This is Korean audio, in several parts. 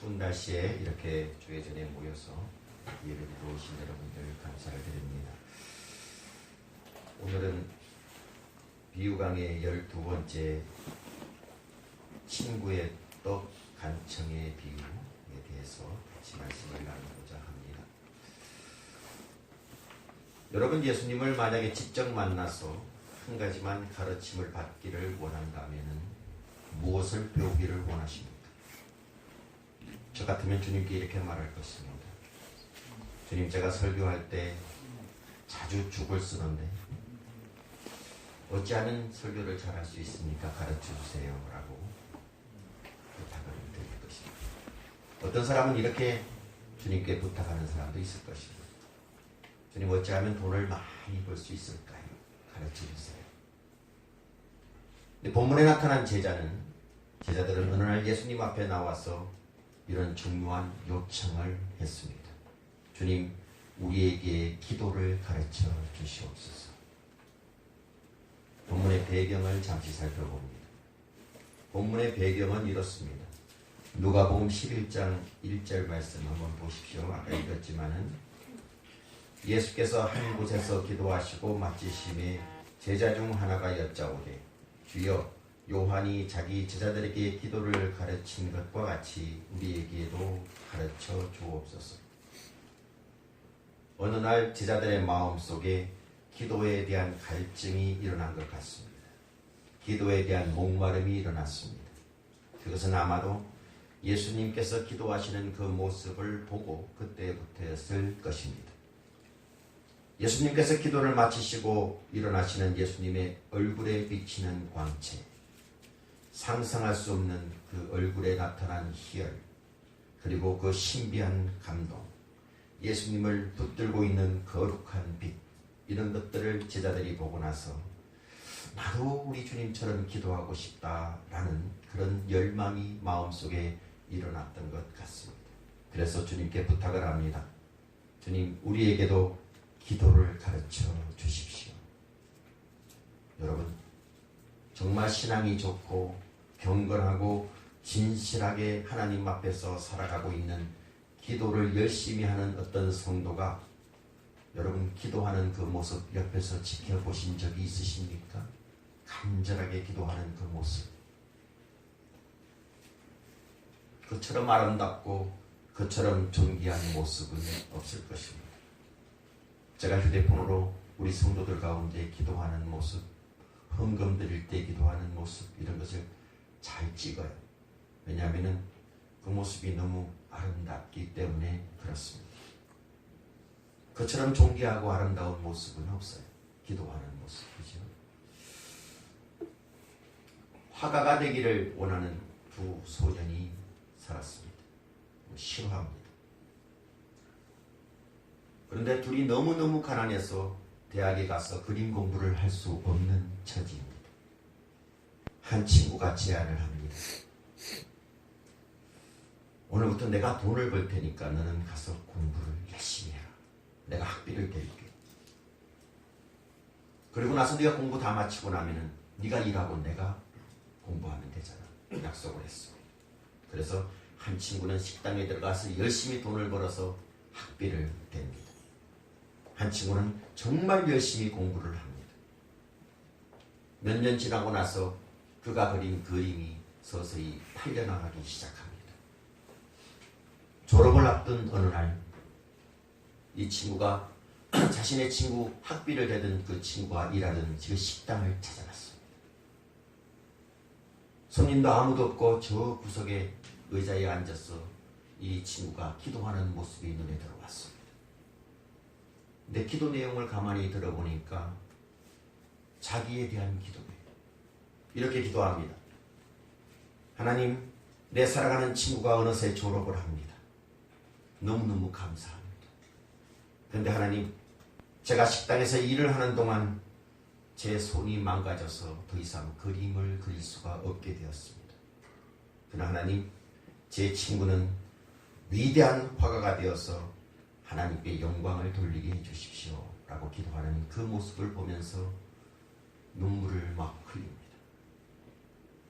추운 날씨에 이렇게 주의 전에 모여서 예배드리러 오신 여러분들 감사를 드립니다. 오늘은 비유강의 12번째 친구의 떡 간청의 비유에 대해서 같이 말씀을 나누고자 합니다. 여러분, 예수님을 만약에 직접 만나서 한 가지만 가르침을 받기를 원한다면 무엇을 배우기를 원하십니까? 저 같으면 주님께 이렇게 말할 것입니다. 주님, 제가 설교할 때 자주 죽을 쓰는데 어찌하면 설교를 잘할 수 있으니까 가르쳐 주세요 라고 부탁을 드릴 것입니다. 어떤 사람은 이렇게 주님께 부탁하는 사람도 있을 것입니다. 주님, 어찌하면 돈을 많이 벌 수 있을까요? 가르쳐 주세요. 근데 본문에 나타난 제자들은 어느 날 예수님 앞에 나와서 이런 중요한 요청을 했습니다. 주님, 우리에게 기도를 가르쳐 주시옵소서. 본문의 배경을 잠시 살펴봅니다. 본문의 배경은 이렇습니다. 누가복음 11장 1절 말씀 한번 보십시오. 아까 읽었지만은 예수께서 한 곳에서 기도하시고 마치심에 제자 중 하나가 여짜오되 주여, 요한이 자기 제자들에게 기도를 가르친 것과 같이 우리에게도 가르쳐 주옵소서. 어느 날 제자들의 마음속에 기도에 대한 갈증이 일어난 것 같습니다. 기도에 대한 목마름이 일어났습니다. 그것은 아마도 예수님께서 기도하시는 그 모습을 보고 그때부터였을 것입니다. 예수님께서 기도를 마치시고 일어나시는 예수님의 얼굴에 비치는 광채, 상상할 수 없는 그 얼굴에 나타난 희열, 그리고 그 신비한 감동, 예수님을 붙들고 있는 거룩한 빛, 이런 것들을 제자들이 보고 나서 나도 우리 주님처럼 기도하고 싶다라는 그런 열망이 마음속에 일어났던 것 같습니다. 그래서 주님께 부탁을 합니다. 주님, 우리에게도 기도를 가르쳐 주십시오. 여러분, 정말 신앙이 좋고 경건하고 진실하게 하나님 앞에서 살아가고 있는, 기도를 열심히 하는 어떤 성도가 여러분 기도하는 그 모습 옆에서 지켜보신 적이 있으십니까? 간절하게 기도하는 그 모습, 그처럼 아름답고 그처럼 존귀한 모습은 없을 것입니다. 제가 휴대폰으로 우리 성도들 가운데 기도하는 모습, 헌금 드릴 때 기도하는 모습, 이런 것을 잘 찍어요. 왜냐하면 그 모습이 너무 아름답기 때문에 그렇습니다. 그처럼 존귀하고 아름다운 모습은 없어요. 기도하는 모습이죠. 화가가 되기를 원하는 두 소년이 살았습니다. 싫어합니다. 그런데 둘이 너무너무 가난해서 대학에 가서 그림 공부를 할 수 없는 처지입니다. 한 친구가 제안을 합니다. 오늘부터 내가 돈을 벌 테니까 너는 가서 공부를 열심히 해라. 내가 학비를 댈게. 그리고 나서 네가 공부 다 마치고 나면은 네가 일하고 내가 공부하면 되잖아. 약속을 했어. 그래서 한 친구는 식당에 들어가서 열심히 돈을 벌어서 학비를 댑니다. 한 친구는 정말 열심히 공부를 합니다. 몇 년 지나고 나서 그가 그린 그림이 서서히 팔려나가기 시작합니다. 졸업을 앞둔 어느 날 이 친구가 자신의 친구 학비를 대던 그 친구가 일하던 그 식당을 찾아갔습니다. 손님도 아무도 없고 저 구석에 의자에 앉아서 이 친구가 기도하는 모습이 눈에 들어왔습니다. 근데 기도 내용을 가만히 들어보니까 자기에 대한 기도예요. 이렇게 기도합니다. 하나님, 내 사랑하는 친구가 어느새 졸업을 합니다. 너무너무 감사합니다. 그런데 하나님, 제가 식당에서 일을 하는 동안 제 손이 망가져서 더 이상 그림을 그릴 수가 없게 되었습니다. 그러나 하나님, 제 친구는 위대한 화가가 되어서 하나님께 영광을 돌리게 해주십시오 라고 기도하는 그 모습을 보면서 눈물을 막 흘립니다.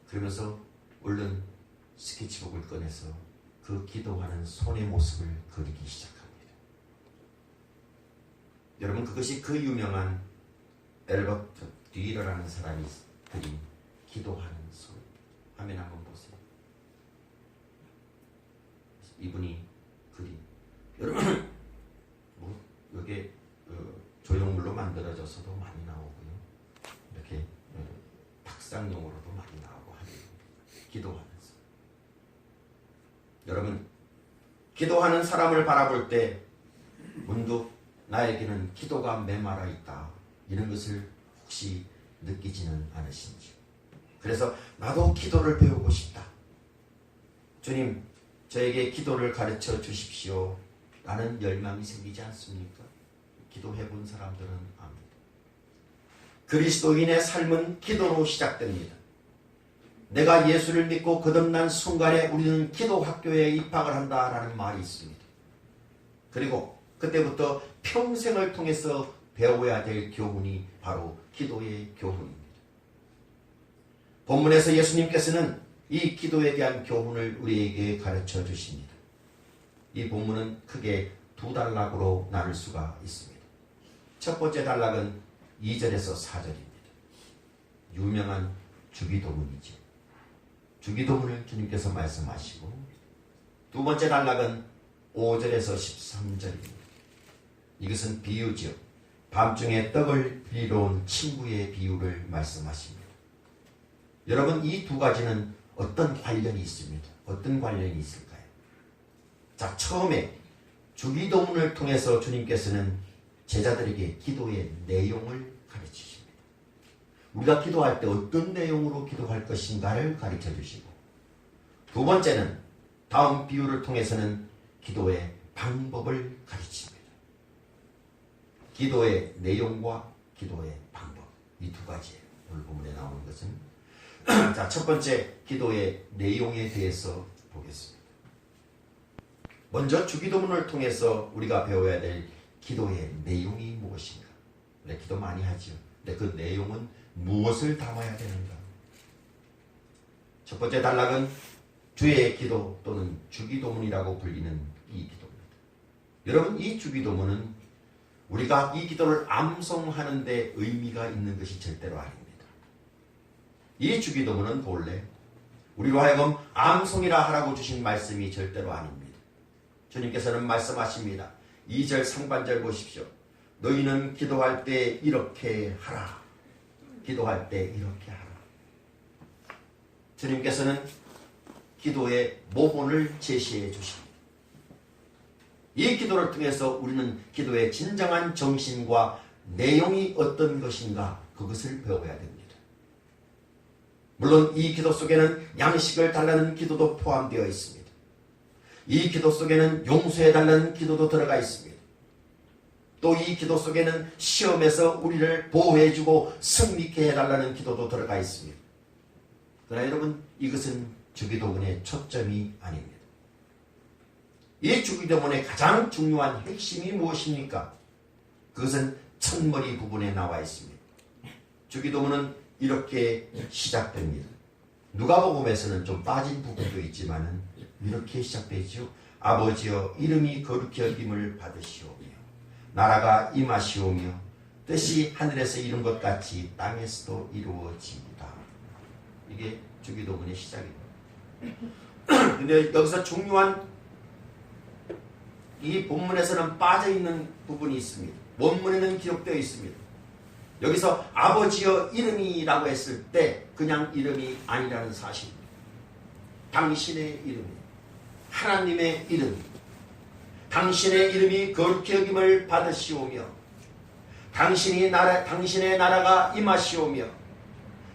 그러면서 얼른 스케치북을 꺼내서 그 그 기도하는 손의 모습을 그리기 시작합니다. 여러분, 그것이 그 유명한 엘버트 듀러라는 사람이 그린 기도하는 손. 화면 한번 보세요. 이분이 그린, 여러분, 뭐 이게 조형물로 만들어져서도 많이 나오고요. 이렇게 탁상용으로도 많이 나오고 하는 기도하는 손. 여러분, 기도하는 사람을 바라볼 때 문득 나에게는 기도가 메말라 있다, 이런 것을 혹시 느끼지는 않으신지? 그래서 나도 기도를 배우고 싶다. 주님, 저에게 기도를 가르쳐 주십시오. 라는 열망이 생기지 않습니까? 기도해 본 사람들은 압니다. 그리스도인의 삶은 기도로 시작됩니다. 내가 예수를 믿고 거듭난 순간에 우리는 기도 학교에 입학을 한다라는 말이 있습니다. 그리고 그때부터 평생을 통해서 배워야 될 교훈이 바로 기도의 교훈입니다. 본문에서 예수님께서는 이 기도에 대한 교훈을 우리에게 가르쳐 주십니다. 이 본문은 크게 두 단락으로 나눌 수가 있습니다. 첫 번째 단락은 2절에서 4절입니다. 유명한 주기도문이죠. 주기도문을 주님께서 말씀하시고, 두 번째 단락은 5절에서 13절입니다. 이것은 비유죠. 밤중에 떡을 빌리러 온 친구의 비유를 말씀하십니다. 여러분, 이 두 가지는 어떤 관련이 있습니다. 어떤 관련이 있을까요? 자, 처음에 주기도문을 통해서 주님께서는 제자들에게 기도의 내용을 가르치십니다. 우리가 기도할 때 어떤 내용으로 기도할 것인가를 가르쳐 주시고, 두 번째는 다음 비유를 통해서는 기도의 방법을 가르칩니다. 기도의 내용과 기도의 방법, 이 두 가지예요. 오늘 본문에 나오는 것은. 자, 첫 번째 기도의 내용에 대해서 보겠습니다. 먼저 주기도문을 통해서 우리가 배워야 될 기도의 내용이 무엇인가? 네, 기도 많이 하죠. 근데 그 내용은 무엇을 담아야 되는가? 첫 번째 단락은 주의 기도 또는 주기도문이라고 불리는 이 기도입니다. 여러분, 이 주기도문은 우리가 이 기도를 암송하는 데 의미가 있는 것이 절대로 아닙니다. 이 주기도문은 본래 우리로 하여금 암송이라 하라고 주신 말씀이 절대로 아닙니다. 주님께서는 말씀하십니다. 2절 상반절 보십시오. 너희는 기도할 때 이렇게 하라. 기도할 때 이렇게 하라. 주님께서는 기도의 모본을 제시해 주십니다. 이 기도를 통해서 우리는 기도의 진정한 정신과 내용이 어떤 것인가, 그것을 배워야 됩니다. 물론 이 기도 속에는 양식을 달라는 기도도 포함되어 있습니다. 이 기도 속에는 용서해달라는 기도도 들어가 있습니다. 또 이 기도 속에는 시험에서 우리를 보호해주고 승리케 해달라는 기도도 들어가 있습니다. 그러나 여러분, 이것은 주기도문의 초점이 아닙니다. 이 주기도문의 가장 중요한 핵심이 무엇입니까? 그것은 첫머리 부분에 나와 있습니다. 주기도문은 이렇게 시작됩니다. 누가복음에서는 좀 빠진 부분도 있지만 이렇게 시작되죠. 아버지여, 이름이 거룩히 여김을 받으시오며 나라가 임하시오며 뜻이 하늘에서 이룬 것 같이 땅에서도 이루어지이다. 이게 주기도문의 시작입니다. 근데 여기서 중요한, 이 본문에서는 빠져있는 부분이 있습니다. 원문에는 기록되어 있습니다. 여기서 아버지여 이름이라고 했을 때 그냥 이름이 아니라는 사실입니다. 당신의 이름이, 하나님의 이름이, 당신의 이름이 거룩히 여김을 받으시오며 당신의 나라가 임하시오며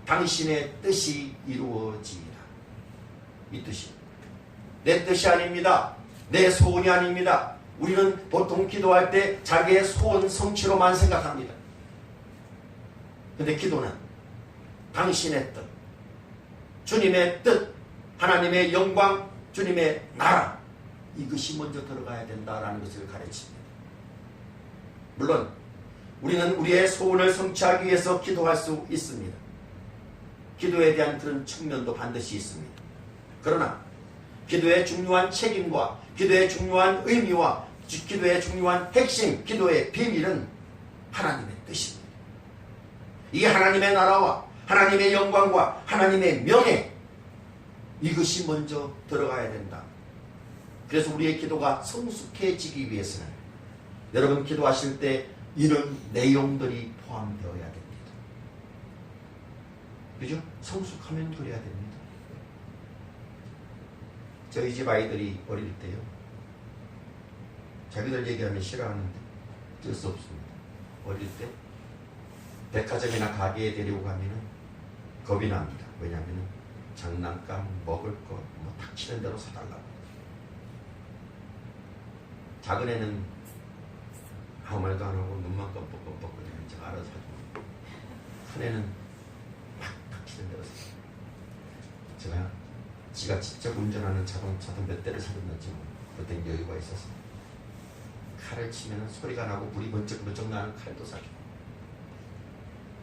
당신의 뜻이 이루어지이다. 이 뜻이 내 뜻이 아닙니다. 내 소원이 아닙니다. 우리는 보통 기도할 때 자기의 소원 성취로만 생각합니다. 근데 기도는 당신의 뜻, 주님의 뜻, 하나님의 영광, 주님의 나라, 이것이 먼저 들어가야 된다라는 것을 가르칩니다. 물론 우리는 우리의 소원을 성취하기 위해서 기도할 수 있습니다. 기도에 대한 그런 측면도 반드시 있습니다. 그러나 기도의 중요한 책임과 기도의 중요한 의미와 기도의 중요한 핵심, 기도의 비밀은 하나님의 뜻입니다. 이 하나님의 나라와 하나님의 영광과 하나님의 명예, 이것이 먼저 들어가야 된다. 그래서 우리의 기도가 성숙해지기 위해서는 여러분 기도하실 때 이런 내용들이 포함되어야 됩니다. 그죠? 성숙하면 그래야 됩니다. 저희 집 아이들이 어릴 때요, 자기들 얘기하면 싫어하는데 어쩔 수 없습니다. 어릴 때 백화점이나 가게에 데리고 가면은 겁이 납니다. 왜냐하면 장난감, 먹을 것, 뭐 닥치는 대로 사달라고. 작은 애는 아무 말도 안 하고 눈만 껌뻑껌뻑 그냥 제가 알아서 사주고, 큰 애는 막 닥치는 대로 사줘요. 제가 지가 직접 운전하는 자동차도 몇 대를 사줬는지 그때 여유가 있어서 칼을 치면 소리가 나고 불이 번쩍번쩍 나는 칼도 사주고.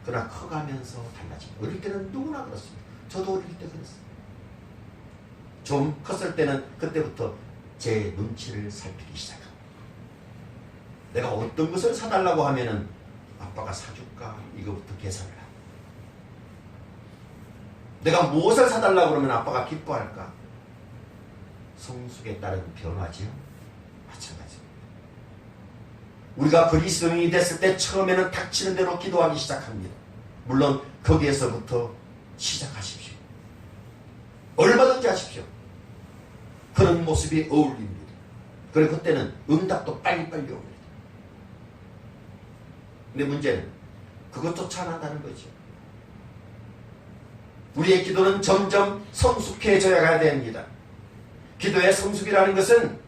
그러나 커가면서 달라집니다. 어릴 때는 누구나 그렇습니다. 저도 어릴 때 그랬어요. 좀 컸을 때는 그때부터 제 눈치를 살피기 시작합니다. 내가 어떤 것을 사달라고 하면은 아빠가 사줄까? 이거부터 계산을 합니다. 내가 무엇을 사달라고 그러면 아빠가 기뻐할까? 성숙에 따른 변화지요. 마찬가지입니다. 우리가 그리스도인이 됐을 때 처음에는 닥치는 대로 기도하기 시작합니다. 물론 거기에서부터 시작하십시오. 얼마든지 하십시오. 그런 모습이 어울립니다. 그리고 그때는 응답도 빨리빨리 옵니다. 근데 문제는 그것조차 안 한다는 거죠. 우리의 기도는 점점 성숙해져야 가야 됩니다. 기도의 성숙이라는 것은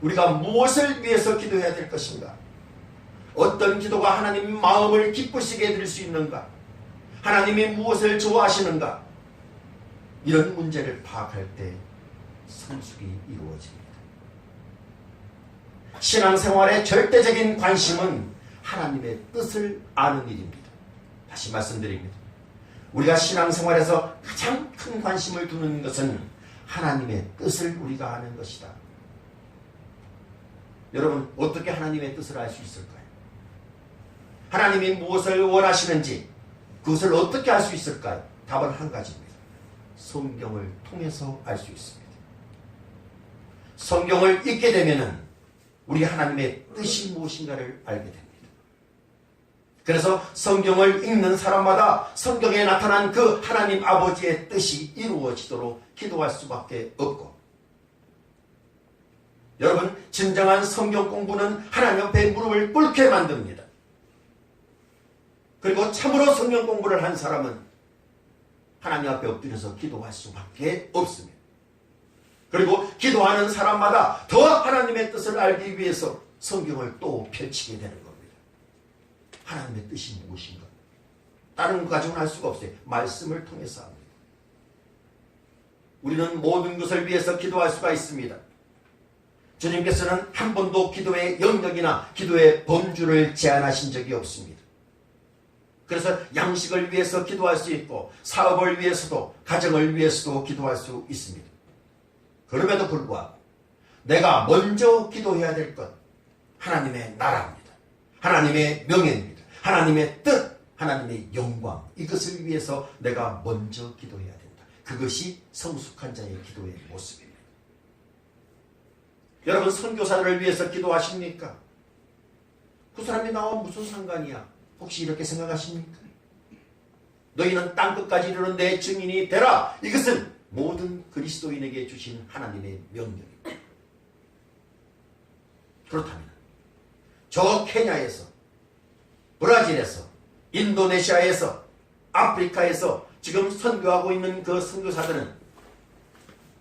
우리가 무엇을 위해서 기도해야 될 것인가? 어떤 기도가 하나님 마음을 기쁘시게 해드릴 수 있는가? 하나님이 무엇을 좋아하시는가? 이런 문제를 파악할 때 성숙이 이루어집니다. 신앙생활의 절대적인 관심은 하나님의 뜻을 아는 일입니다. 다시 말씀드립니다. 우리가 신앙생활에서 가장 큰 관심을 두는 것은 하나님의 뜻을 우리가 아는 것이다. 여러분, 어떻게 하나님의 뜻을 알 수 있을까요? 하나님이 무엇을 원하시는지 그것을 어떻게 알 수 있을까요? 답은 한 가지입니다. 성경을 통해서 알 수 있습니다. 성경을 읽게 되면은 우리 하나님의 뜻이 무엇인가를 알게 됩니다. 그래서 성경을 읽는 사람마다 성경에 나타난 그 하나님 아버지의 뜻이 이루어지도록 기도할 수밖에 없고, 여러분, 진정한 성경 공부는 하나님 앞에 무릎을 꿇게 만듭니다. 그리고 참으로 성경 공부를 한 사람은 하나님 앞에 엎드려서 기도할 수밖에 없습니다. 그리고 기도하는 사람마다 더 하나님의 뜻을 알기 위해서 성경을 또 펼치게 되는 겁니다. 하나님의 뜻이 무엇인가? 다른 것 가지고는 알 수가 없어요. 말씀을 통해서 합니다. 우리는 모든 것을 위해서 기도할 수가 있습니다. 주님께서는 한 번도 기도의 영역이나 기도의 범주를 제한하신 적이 없습니다. 그래서 양식을 위해서 기도할 수 있고, 사업을 위해서도, 가정을 위해서도 기도할 수 있습니다. 그럼에도 불구하고 내가 먼저 기도해야 될 것, 하나님의 나라입니다. 하나님의 명예입니다. 하나님의 뜻, 하나님의 영광, 이것을 위해서 내가 먼저 기도해야 된다. 그것이 성숙한 자의 기도의 모습입니다. 여러분, 선교사를 위해서 기도하십니까? 그 사람이 나와 무슨 상관이야? 혹시 이렇게 생각하십니까? 너희는 땅끝까지 이르는 내 증인이 되라. 이것은 모든 그리스도인에게 주신 하나님의 명령입니다. 그렇다면 저 케냐에서, 브라질에서, 인도네시아에서, 아프리카에서 지금 선교하고 있는 그 선교사들은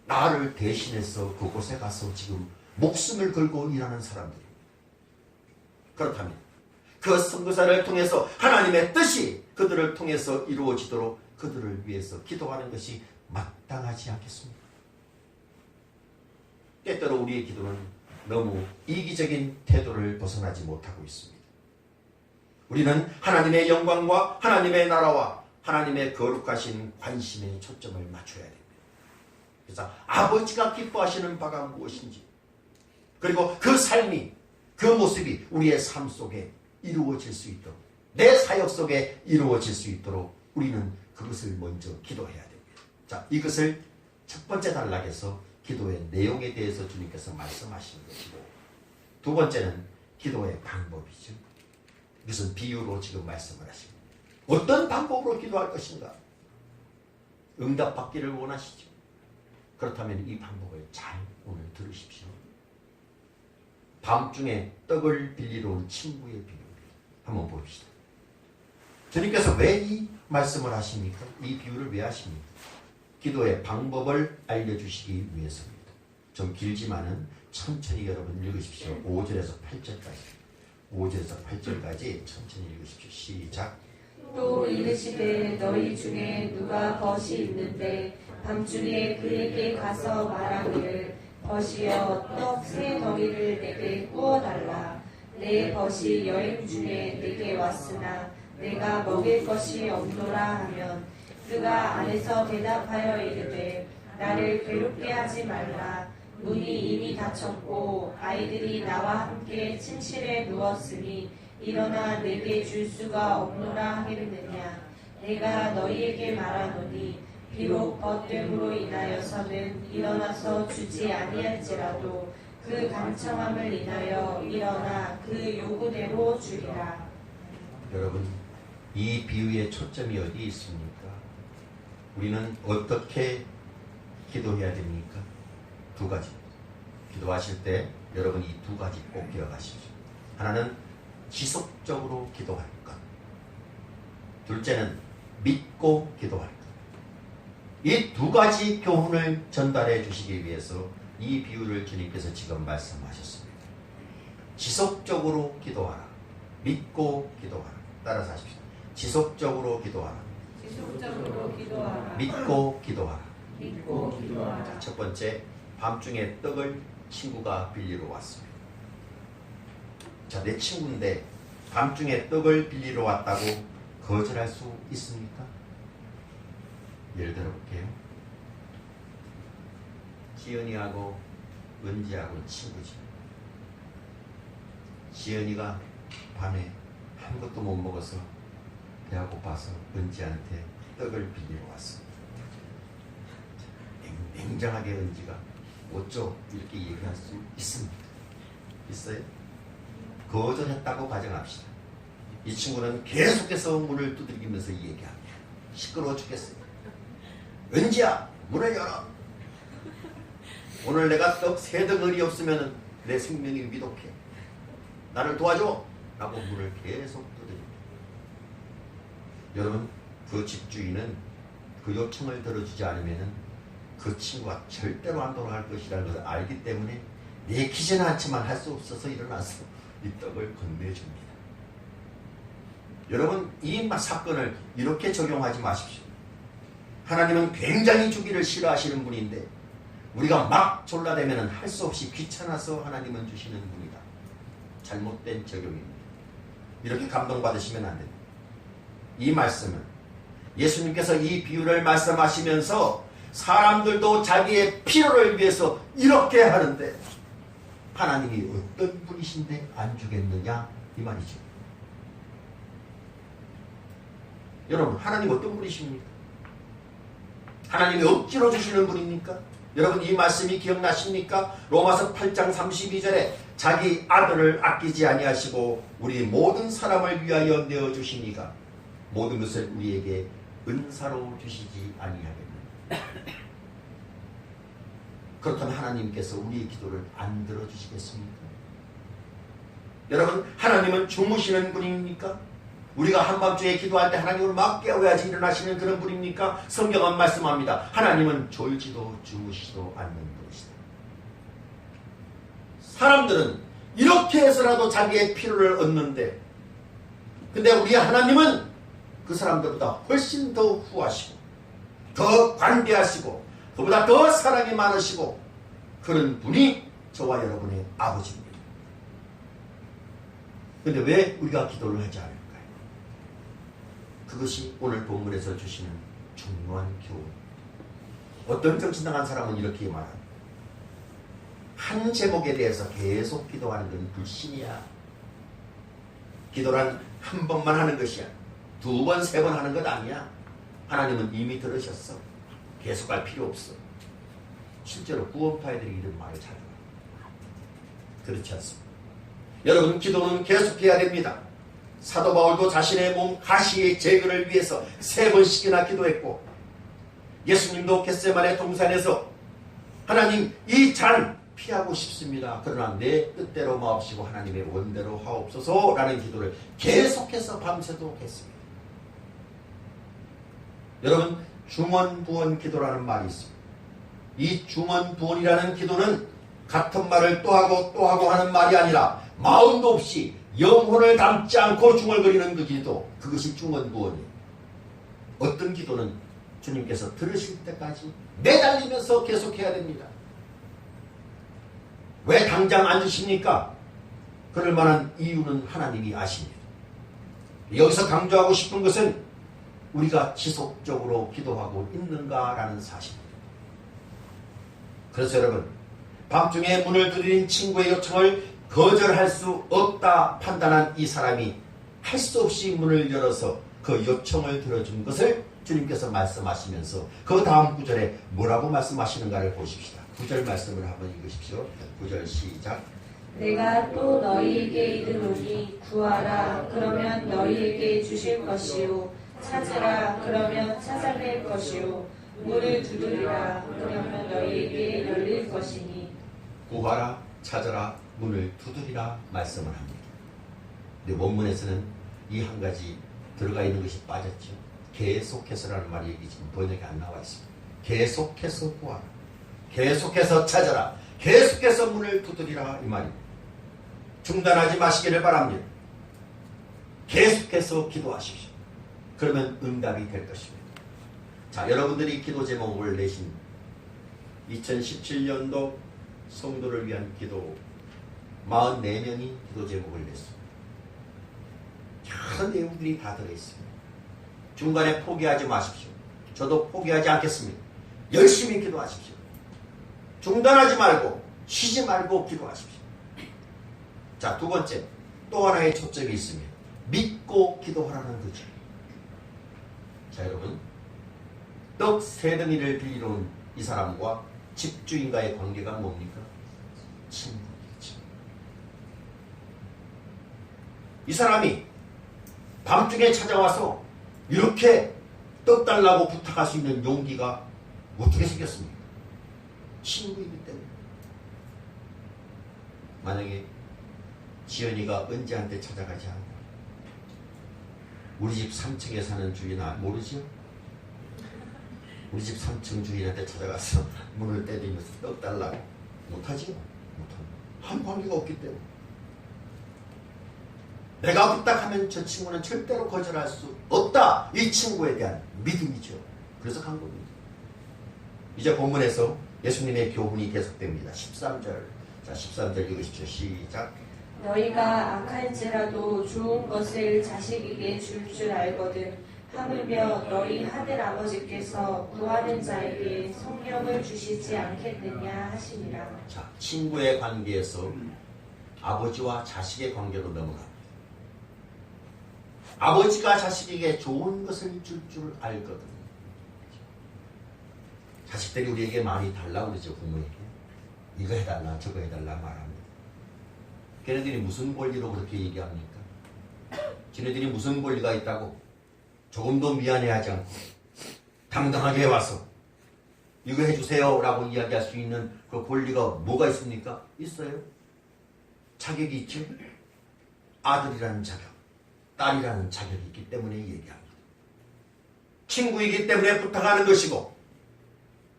나를 대신해서 그곳에 가서 지금 목숨을 걸고 일하는 사람들입니다. 그렇다면 그 선교사를 통해서 하나님의 뜻이 그들을 통해서 이루어지도록 그들을 위해서 기도하는 것이 마땅하지 않겠습니까? 때때로 우리의 기도는 너무 이기적인 태도를 벗어나지 못하고 있습니다. 우리는 하나님의 영광과 하나님의 나라와 하나님의 거룩하신 관심에 초점을 맞춰야 됩니다. 그래서 아버지가 기뻐하시는 바가 무엇인지, 그리고 그 삶이, 그 모습이 우리의 삶 속에 이루어질 수 있도록, 내 사역 속에 이루어질 수 있도록 우리는 그것을 먼저 기도해야 됩니다. 자, 이것을 첫 번째 단락에서 기도의 내용에 대해서 주님께서 말씀하시는 것이고, 두 번째는 기도의 방법이죠. 무슨 비유로 지금 말씀을 하십니다. 어떤 방법으로 기도할 것인가? 응답받기를 원하시죠. 그렇다면 이 방법을 잘 오늘 들으십시오. 밤중에 떡을 빌리러 온 친구의 비유입니다. 한번 봅시다. 주님께서 왜 이 말씀을 하십니까? 이 비유를 왜 하십니까? 기도의 방법을 알려주시기 위해서입니다. 좀 길지만은 천천히 여러분 읽으십시오. 5절에서 8절까지. 5절에서 8절까지 천천히 읽으십시오. 시작. 또 이르시되 너희 중에 누가 벗이 있는데 밤중에 그에게 가서 말하기를 벗이여 떡 세 덩이를 내게 구워달라. 내 벗이 여행 중에 내게 왔으나 내가 먹일 것이 없노라 하면 그가 안에서 대답하여 이르되 나를 괴롭게 하지 말라. 문이 이미 닫혔고 아이들이 나와 함께 침실에 누웠으니 일어나 내게 줄 수가 없노라 하겠느냐. 내가 너희에게 말하노니 비록 벗됨으로 인하여서는 일어나서 주지 아니할지라도 그 강청함을 인하여 일어나 그 요구대로 주리라. 여러분, 이 비유의 초점이 어디 있습니까? 우리는 어떻게 기도해야 됩니까? 두 가지. 기도하실 때 여러분 이 두 가지 꼭 기억하십시오. 하나는 지속적으로 기도할 것. 둘째는 믿고 기도할 것. 이 두 가지 교훈을 전달해 주시기 위해서 이 비유를 주님께서 지금 말씀하셨습니다. 지속적으로 기도하라. 믿고 기도하라. 따라서 하십시오. 지속적으로 기도하라. 지속적으로 기도하라. 믿고 기도하라. 믿고 기도하라. 자, 첫 번째, 밤중에 떡을 친구가 빌리러 왔습니다. 자, 내 친구인데 밤중에 떡을 빌리러 왔다고 거절할 수 있습니까? 예를 들어 볼게요. 지연이하고 은지하고는 친구지. 지연이가 밤에 아무것도 못 먹어서 배가 고파서 은지한테 떡을 빌리러 왔어. 냉정하게 은지가 어쩌 이렇게 얘기할 수 있습니까? 있어요? 거절했다고 가정합시다. 이 친구는 계속해서 문을 두들기면서 얘기합니다. 시끄러워 죽겠어요. 은지야, 문을 열어. 오늘 내가 떡 세 덩어리 없으면 내 생명이 위독해. 나를 도와줘. 라고 문을 계속 두드립니다. 여러분, 그 집주인은 그 요청을 들어주지 않으면 그 친구가 절대로 안 돌아갈 것이라는 것을 알기 때문에 내키지는 않지만 할 수 없어서 일어나서 이 떡을 건네줍니다. 여러분, 이 사건을 이렇게 적용하지 마십시오. 하나님은 굉장히 주기를 싫어하시는 분인데 우리가 막 졸라대면 할 수 없이 귀찮아서 하나님은 주시는 분이다. 잘못된 적용입니다. 이렇게 감동받으시면 안 됩니다. 이 말씀은 예수님께서 이 비유를 말씀하시면서 사람들도 자기의 필요를 위해서 이렇게 하는데 하나님이 어떤 분이신데 안 주겠느냐 이 말이죠. 여러분, 하나님 어떤 분이십니까? 하나님이 억지로 주시는 분입니까? 여러분, 이 말씀이 기억나십니까? 로마서 8장 32절에 자기 아들을 아끼지 아니하시고 우리 모든 사람을 위하여 내어주시니가 모든 것을 우리에게 은사로 주시지 아니하겠느냐. 그렇다면 하나님께서 우리의 기도를 안 들어주시겠습니까? 여러분, 하나님은 주무시는 분입니까? 우리가 한밤중에 기도할 때 하나님을 막 깨워야지 일어나시는 그런 분입니까? 성경은 말씀합니다. 하나님은 졸지도 주무시지도 않는 분이시다. 사람들은 이렇게 해서라도 자기의 필요를 얻는데 근데 우리 하나님은 그 사람들보다 훨씬 더 후하시고 더 관대하시고 그보다 더 사랑이 많으시고 그런 분이 저와 여러분의 아버지입니다. 근데 왜 우리가 기도를 하지 않을까요? 그것이 오늘 본문에서 주시는 중요한 교훈. 어떤 정신당한 사람은 이렇게 말합니다. 한 제목에 대해서 계속 기도하는 건 불신이야. 기도란 한 번만 하는 것이야. 두 번, 세 번 하는 것 아니야. 하나님은 이미 들으셨어. 계속할 필요 없어. 실제로 구원파애들이 이런 말을 잘 들어요. 그렇지 않습니다. 여러분, 기도는 계속해야 됩니다. 사도 바울도 자신의 몸 가시의 제거를 위해서 3번씩이나 기도했고, 예수님도 겟세마네 동산에서 하나님, 이 잔 피하고 싶습니다. 그러나 내 뜻대로 마옵시고 하나님의 원대로 하옵소서 라는 기도를 계속해서 밤새도록 했습니다. 여러분, 중언부언 기도라는 말이 있습니다. 이 중언부언이라는 기도는 같은 말을 또 하고 하는 말이 아니라 마음도 없이 영혼을 담지 않고 중얼거리는 그 기도, 그것이 중언부언이에요. 어떤 기도는 주님께서 들으실 때까지 매달리면서 계속해야 됩니다. 왜 당장 안 주십니까? 그럴 만한 이유는 하나님이 아십니다. 여기서 강조하고 싶은 것은 우리가 지속적으로 기도하고 있는가라는 사실입니다. 그래서 여러분, 밤중에 문을 두드린 친구의 요청을 거절할 수 없다 판단한 이 사람이 할 수 없이 문을 열어서 그 요청을 들어준 것을 주님께서 말씀하시면서 그 다음 구절에 뭐라고 말씀하시는가를 보십시다. 9절 말씀을 한번 읽으십시오. 9절 시작. 내가 또 너희에게 이르노니 구하라 그러면 너희에게 주실 것이요 찾으라 그러면 찾아낼 것이요 문을 두드리라 그러면 너희에게 열릴 것이니. 구하라 찾아라 문을 두드리라 말씀을 합니다. 근데 원문에서는 이 한 가지 들어가 있는 것이 빠졌죠. 계속해서라는 말이 여기 지금 번역이 안 나와 있습니다. 계속해서 구하라, 계속해서 찾아라, 계속해서 문을 두드리라 이 말입니다. 중단하지 마시기를 바랍니다. 계속해서 기도하십시오. 그러면 응답이 될 것입니다. 자, 여러분들이 기도 제목을 내신 2017년도 성도를 위한 기도 44명이 기도 제목을 냈습니다. 여러 내용들이 다 들어있습니다. 중간에 포기하지 마십시오. 저도 포기하지 않겠습니다. 열심히 기도하십시오. 중단하지 말고 쉬지 말고 기도하십시오. 자, 두 번째, 또 하나의 초점이 있습니다. 믿고 기도하라는 거죠. 자, 여러분, 떡 3덩이를 빌리러 온 이 사람과 집주인과의 관계가 뭡니까? 친구이죠. 이 사람이 밤중에 찾아와서 이렇게 떡 달라고 부탁할 수 있는 용기가 어떻게 생겼습니까? 친구이기 때문에. 만약에 지연이가 은지한테 찾아가지 않고 우리 집 3층에 사는 주인아 모르지요? 우리 집 3층 주인한테 찾아가서 문을 때리면서 떡 달라고 못하지요? 못합니다. 한 관계가 없기 때문에. 내가 부탁하면 저 친구는 절대로 거절할 수 없다. 이 친구에 대한 믿음이죠. 그래서 간 겁니다. 이제 본문에서 예수님의 교훈이 계속됩니다. 13절. 자, 13절 읽으십시오. 시작. 너희가 악할지라도 좋은 것을 자식에게 줄 알거든 하물며 너희 하늘 아버지께서 구하는 자에게 성령을 주시지 않겠느냐 하시니라. 자, 친구의 관계에서 아버지와 자식의 관계로 넘어갑니다. 아버지가 자식에게 좋은 것을 줄 알거든. 자식들이 우리에게 많이 달라고 그러죠. 부모에게. 이거 해달라 저거 해달라 말합니다. 걔네들이 무슨 권리로 그렇게 얘기합니까? 걔네들이 무슨 권리가 있다고 조금도 미안해하지 않고 당당하게 와서 이거 해주세요 라고 이야기할 수 있는 그 권리가 뭐가 있습니까? 있어요. 자격이 있죠. 아들이라는 자격, 딸이라는 자격이 있기 때문에 얘기합니다. 친구이기 때문에 부탁하는 것이고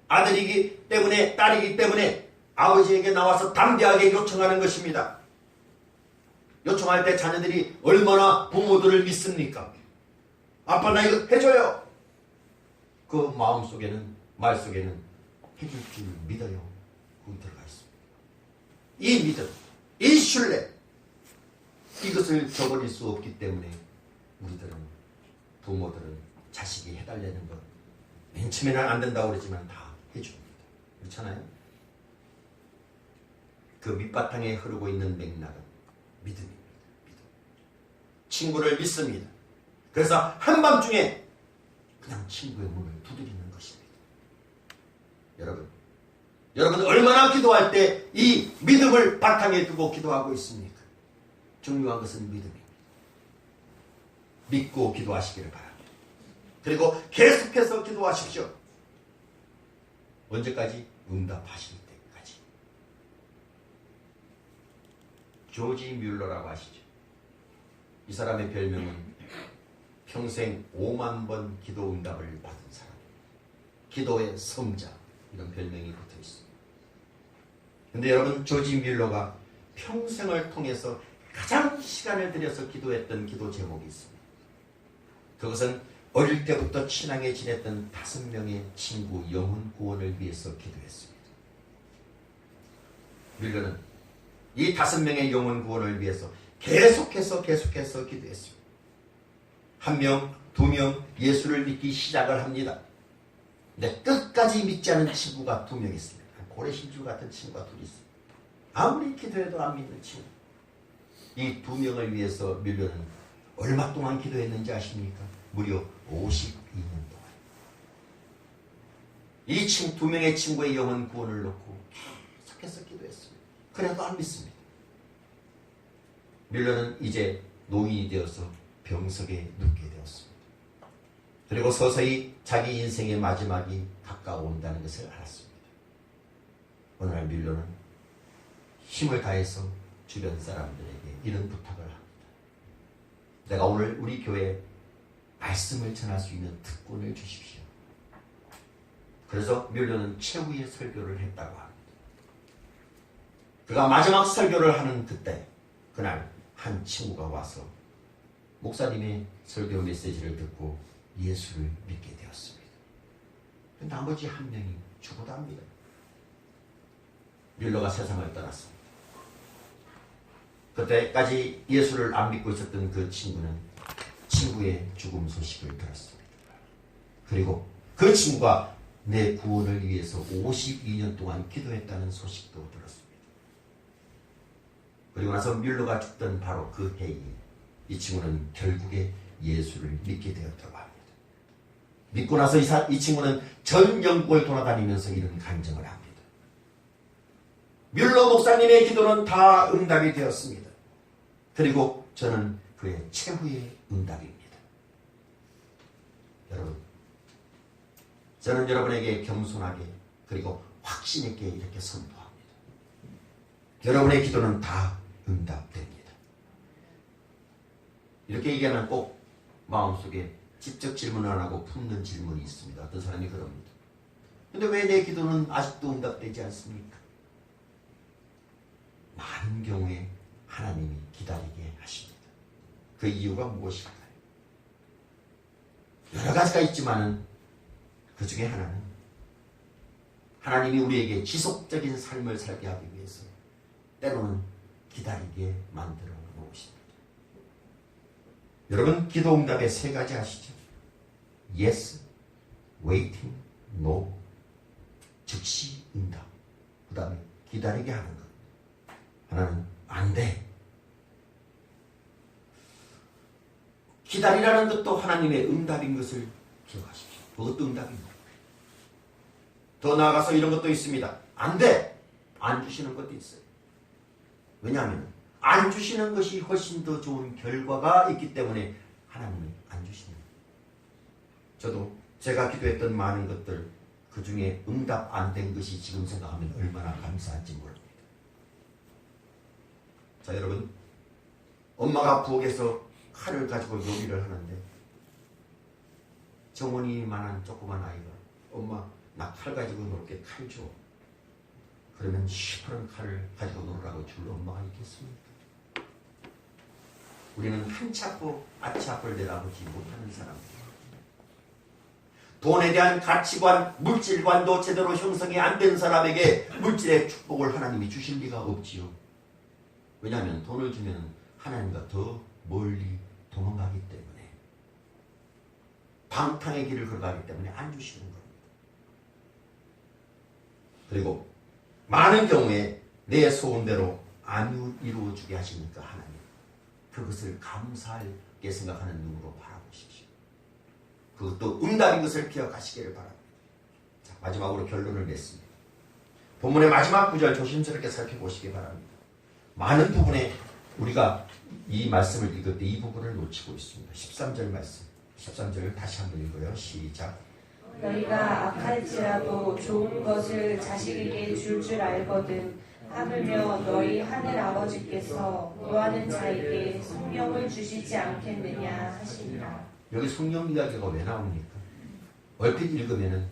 아들이기 때문에 딸이기 때문에 아버지에게 나와서 담대하게 요청하는 것입니다. 요청할 때 자녀들이 얼마나 부모들을 믿습니까? 아빠 나 이거 해줘요. 그 마음속에는 말속에는 해줄 줄 믿어요. 그거 들어가 있습니다. 이 믿음, 이 신뢰 이것을 저버릴 수 없기 때문에 우리들은 부모들은 자식이 해달라는 것 맨 처음에는 안 된다고 그러지만 다 해줍니다. 그렇잖아요? 그 밑바탕에 흐르고 있는 맥락은 믿음입니다. 믿음. 친구를 믿습니다. 그래서 한밤중에 그냥 친구의 문을 두드리는 것입니다. 여러분 얼마나 기도할 때 이 믿음을 바탕에 두고 기도하고 있습니까? 중요한 것은 믿음입니다. 믿고 기도하시기를 바랍니다. 그리고 계속해서 기도하십시오. 언제까지? 응답하실 때까지. 조지 뮬러라고 아시죠? 이 사람의 별명은 평생 5만 번 기도 응답을 받은 사람, 기도의 성자, 이런 별명이 붙어 있습니다. 근데 여러분, 조지 뮬러가 평생을 통해서 가장 시간을 들여서 기도했던 기도 제목이 있습니다. 그것은 어릴 때부터 친하게 지냈던 5명의 친구 영혼 구원을 위해서 기도했습니다. 뮬러는 이 5명의 영혼 구원을 위해서 계속해서 기도했습니다. 1명, 2명 예수를 믿기 시작을 합니다. 근데 끝까지 믿지 않은 친구가 2명 있습니다. 고래신줄 같은 친구가 2이 있습니다. 아무리 기도해도 안 믿는 친구. 이 2명을 위해서 뮬러는 얼마 동안 기도했는지 아십니까? 무려 52년 동안. 이 2명의 친구의 영혼 구원을 놓고 계속해서 기도했습니다. 그래도 안 믿습니다. 뮬러는 이제 노인이 되어서 병석에 눕게 되었습니다. 그리고 서서히 자기 인생의 마지막이 가까워온다는 것을 알았습니다. 어느 날 뮬러는 힘을 다해서 주변 사람들에게 이런 부탁을 합니다. 내가 오늘 우리 교회에 말씀을 전할 수 있는 특권을 주십시오. 그래서 뮬러는 최후의 설교를 했다고 합니다. 그가 마지막 설교를 하는 그날 한 친구가 와서 목사님의 설교 메시지를 듣고 예수를 믿게 되었습니다. 나머지 1명이 죽어도 합니다. 뮬러가 세상을 떠났습니다. 그때까지 예수를 안 믿고 있었던 그 친구는 친구의 죽음 소식을 들었습니다. 그리고 그 친구가 내 구원을 위해서 52년 동안 기도했다는 소식도 들었습니다. 그리고 나서 뮬러가 죽던 바로 그 해에 이 친구는 결국에 예수를 믿게 되었다고 합니다. 믿고 나서 이 친구는 전 영국을 돌아다니면서 이런 간증을 합니다. 뮬러 목사님의 기도는 다 응답이 되었습니다. 그리고 저는 그의 최후의 응답입니다. 여러분, 저는 여러분에게 겸손하게 그리고 확신 있게 이렇게 선포합니다. 여러분의 기도는 다 응답됩니다. 이렇게 얘기하면 꼭 마음속에 직접 질문 안 하고 품는 질문이 있습니다. 어떤 사람이 그럽니다. 근데 왜 내 기도는 아직도 응답되지 않습니까? 많은 경우에 하나님이 기다리게 하십니다. 그 이유가 무엇일까요? 여러 가지가 있지만은 그 중에 하나는 하나님이 우리에게 지속적인 삶을 살게 하기 위해서 때로는 기다리게 만들어 놓으십니다. 여러분, 기도 응답의 3가지 아시죠? Yes, waiting, no. 즉시 응답. 그 다음에 기다리게 하는 것. 하나는 안 돼. 기다리라는 것도 하나님의 응답인 것을 기억하십시오. 그것도 응답입니다. 더 나아가서 이런 것도 있습니다. 안 돼. 안 주시는 것도 있어요. 왜냐하면 안 주시는 것이 훨씬 더 좋은 결과가 있기 때문에 하나님은 안 주시는 거예요. 저도 제가 기도했던 많은 것들 그 중에 응답 안 된 것이 지금 생각하면 얼마나 감사한지 모릅니다. 자, 여러분, 엄마가 부엌에서 칼을 가지고 요리를 하는데 정원이만한 조그만 아이가 엄마 나 칼 가지고 놀게 칼 줘. 그러면 시퍼런 칼을 가지고 놀라고 줄 엄마가 있겠습니까? 우리는 한치 앞고 아치 앞을 내다보지 못하는 사람들이에요. 돈에 대한 가치관, 물질관도 제대로 형성이 안 된 사람에게 물질의 축복을 하나님이 주실 리가 없지요. 왜냐하면 돈을 주면 하나님과 더 멀리 도망가기 때문에, 방탕의 길을 걸어가기 때문에 안 주시는 겁니다. 그리고 많은 경우에 내 소원대로 안 이루어주게 하시니까 하나님 그것을 감사하게 생각하는 눈으로 바라보십시오. 그것도 응답인 것을 기억하시기를 바랍니다. 자, 마지막으로 결론을 냈습니다. 본문의 마지막 구절 조심스럽게 살펴보시기 바랍니다. 많은 부분에 우리가 이 말씀을 읽을 때 이 부분을 놓치고 있습니다. 13절 말씀. 13절 다시 한번 읽어요. 시작. 너희가 악할지라도 좋은 것을 자식에게 줄 알거든 하물며 너희 하늘 아버지께서 구하는 자에게 성령을 주시지 않겠느냐 하시니라. 여기 성령 이야기가 왜 나옵니까? 얼핏 읽으면은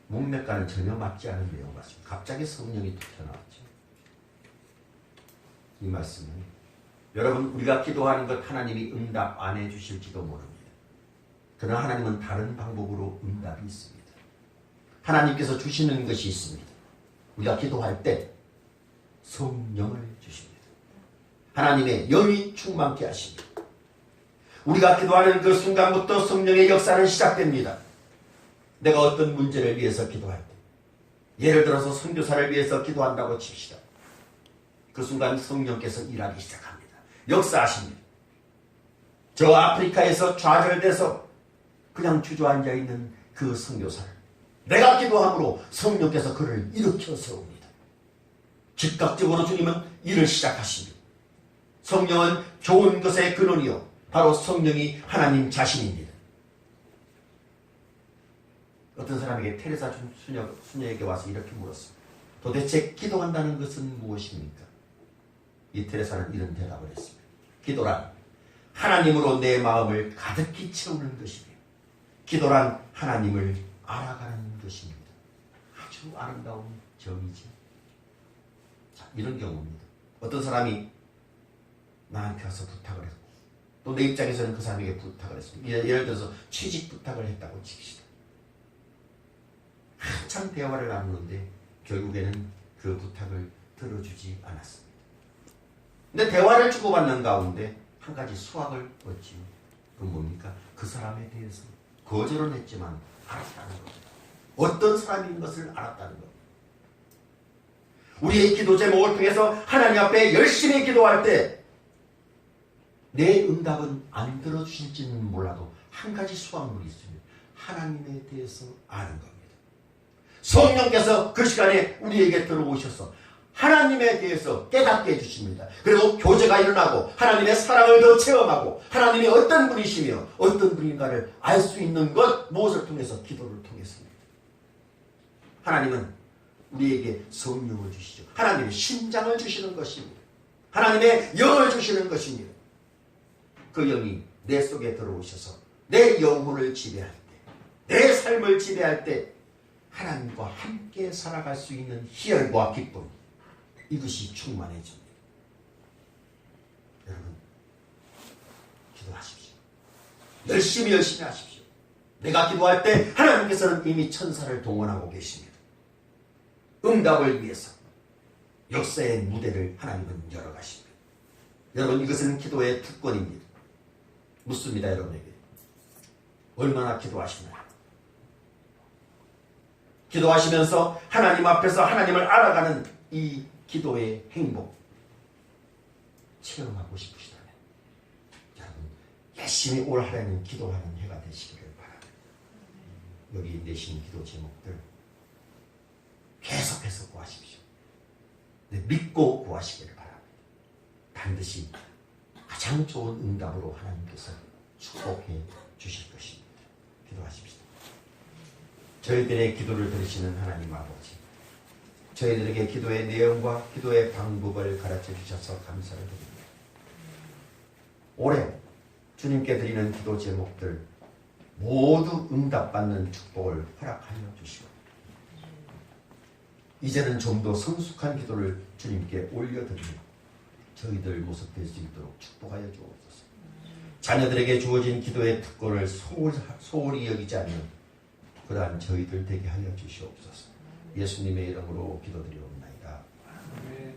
문맥과는 전혀 맞지 않은 내용 같습니다. 갑자기 성령이 툭 튀어나왔죠. 이 말씀은 여러분 우리가 기도하는 것 하나님이 응답 안 해주실지도 모릅니다. 그러나 하나님은 다른 방법으로 응답이 있습니다. 하나님께서 주시는 것이 있습니다. 우리가 기도할 때 성령을 주십니다. 하나님의 영이 충만케 하십니다. 우리가 기도하는 그 순간부터 성령의 역사는 시작됩니다. 내가 어떤 문제를 위해서 기도할 때, 예를 들어서 선교사를 위해서 기도한다고 칩시다. 그 순간 성령께서 일하기 시작합니다. 역사하십니다. 저 아프리카에서 좌절돼서 그냥 주저앉아 있는 그 선교사를 내가 기도함으로 성령께서 그를 일으켜 세웁니다. 즉각적으로 주님은 일을 시작하십니다. 성령은 좋은 것의 근원이요 바로 성령이 하나님 자신입니다. 어떤 사람에게 테레사 수녀에게 와서 이렇게 물었습니다. 도대체 기도한다는 것은 무엇입니까? 이 테레사는 이런 대답을 했습니다. 기도란 하나님으로 내 마음을 가득히 채우는 것이며 기도란 하나님을 알아가는 것입니다. 아주 아름다운 정의죠. 자, 이런 경우입니다. 어떤 사람이 나한테 와서 부탁을 했고 또 내 입장에서는 그 사람에게 부탁을 했습니다. 예를 들어서 취직 부탁을 했다고 칩시다. 한참 대화를 나누는데 결국에는 그 부탁을 들어주지 않았습니다. 근데 대화를 주고받는 가운데 한 가지 수확을 얻지요. 그건 뭡니까? 그 사람에 대해서 거절은 했지만 알았다는 겁니다. 어떤 사람인 것을 알았다는 겁니다. 우리의 기도 제목을 통해서 하나님 앞에 열심히 기도할 때 내 응답은 안 들어주실지는 몰라도 한 가지 수확물이 있습니다. 하나님에 대해서 아는 겁니다. 성령께서 그 시간에 우리에게 들어오셔서 하나님에 대해서 깨닫게 해주십니다. 그리고 교제가 일어나고 하나님의 사랑을 더 체험하고 하나님이 어떤 분이시며 어떤 분인가를 알 수 있는 것 무엇을 통해서? 기도를 통해서입니다. 하나님은 우리에게 성령을 주시죠. 하나님의 심장을 주시는 것입니다. 하나님의 영을 주시는 것입니다. 그 영이 내 속에 들어오셔서 내 영혼을 지배할 때, 내 삶을 지배할 때 하나님과 함께 살아갈 수 있는 희열과 기쁨, 이것이 충만해집니다. 여러분, 기도하십시오. 열심히 하십시오. 내가 기도할 때 하나님께서는 이미 천사를 동원하고 계십니다. 응답을 위해서 역사의 무대를 하나님은 열어가십니다. 여러분, 이것은 기도의 특권입니다. 묻습니다, 여러분에게. 얼마나 기도하시나요? 기도하시면서 하나님 앞에서 하나님을 알아가는 이 기도의 행복 체험하고 싶으시다면 여러분 열심히 올 하나님 기도하는 해가 되시기를 바랍니다. 여기 내신 기도 제목들 계속해서 구하십시오. 믿고 구하시기를 바랍니다. 반드시 가장 좋은 응답으로 하나님께서 축복해 주실 것입니다. 기도하십시오. 저희들의 기도를 들으시는 하나님 아버지, 저희들에게 기도의 내용과 기도의 방법을 가르쳐 주셔서 감사를 드립니다. 올해 주님께 드리는 기도 제목들 모두 응답받는 축복을 허락하여 주시고 이제는 좀 더 성숙한 기도를 주님께 올려드리며 저희들 모습될 수 있도록 축복하여 주옵소서. 자녀들에게 주어진 기도의 특권을 소홀히 여기지 않는 그러한 저희들 되게 하여 주시옵소서. 예수님의 이름으로 기도드리옵나이다. 아멘.